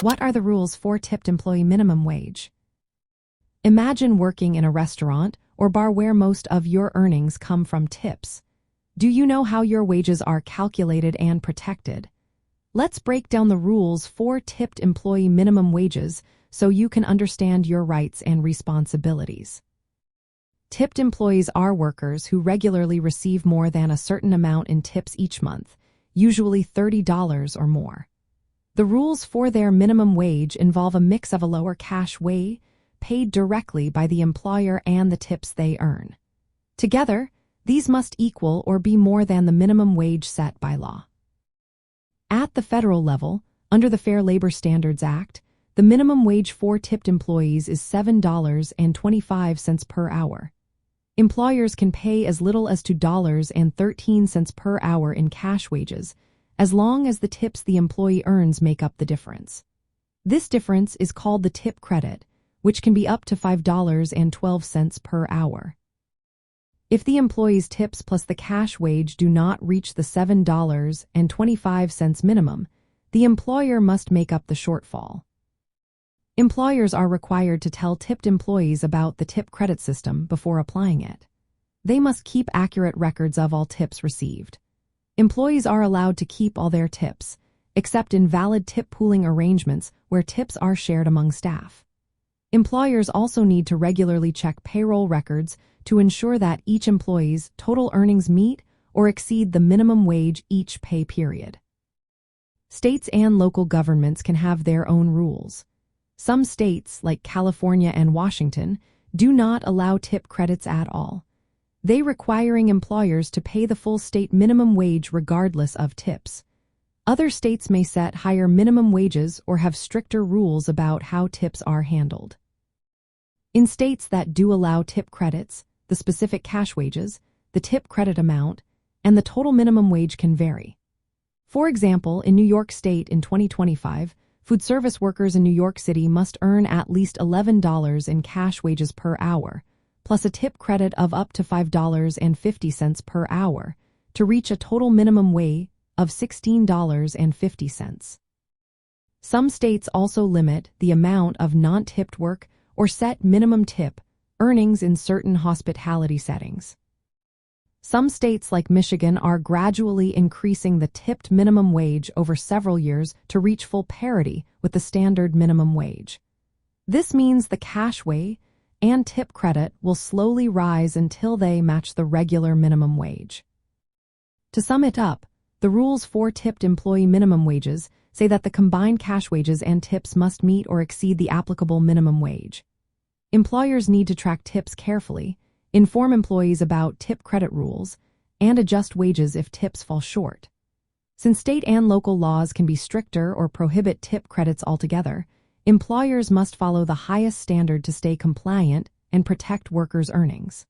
What are the rules for tipped employee minimum wage? Imagine working in a restaurant or bar where most of your earnings come from tips. Do you know how your wages are calculated and protected? Let's break down the rules for tipped employee minimum wages so you can understand your rights and responsibilities. Tipped employees are workers who regularly receive more than a certain amount in tips each month, usually $30 or more. The rules for their minimum wage involve a mix of a lower cash wage paid directly by the employer and the tips they earn. Together, these must equal or be more than the minimum wage set by law. At the federal level, under the Fair Labor Standards Act, the minimum wage for tipped employees is $7.25 per hour. Employers can pay as little as $2.13 per hour in cash wages, as long as the tips the employee earns make up the difference. This difference is called the tip credit, which can be up to $5.12 per hour. If the employee's tips plus the cash wage do not reach the $7.25 minimum, the employer must make up the shortfall. Employers are required to tell tipped employees about the tip credit system before applying it. They must keep accurate records of all tips received. Employees are allowed to keep all their tips, except in valid tip pooling arrangements where tips are shared among staff. Employers also need to regularly check payroll records to ensure that each employee's total earnings meet or exceed the minimum wage each pay period. States and local governments can have their own rules. Some states, like California and Washington, do not allow tip credits at all. They requiring employers to pay the full state minimum wage regardless of tips. Other states may set higher minimum wages or have stricter rules about how tips are handled. In states that do allow tip credits, the specific cash wages, the tip credit amount, and the total minimum wage can vary. For example, in New York State in 2025, food service workers in New York City must earn at least $11 in cash wages per hour, plus a tip credit of up to $5.50 per hour, to reach a total minimum wage of $16.50. Some states also limit the amount of non-tipped work or set minimum tip earnings in certain hospitality settings. Some states like Michigan are gradually increasing the tipped minimum wage over several years to reach full parity with the standard minimum wage. This means the cash wage and tip credit will slowly rise until they match the regular minimum wage. To sum it up, the rules for tipped employee minimum wages say that the combined cash wages and tips must meet or exceed the applicable minimum wage. Employers need to track tips carefully, inform employees about tip credit rules, and adjust wages if tips fall short. Since state and local laws can be stricter or prohibit tip credits altogether, employers must follow the highest standard to stay compliant and protect workers' earnings.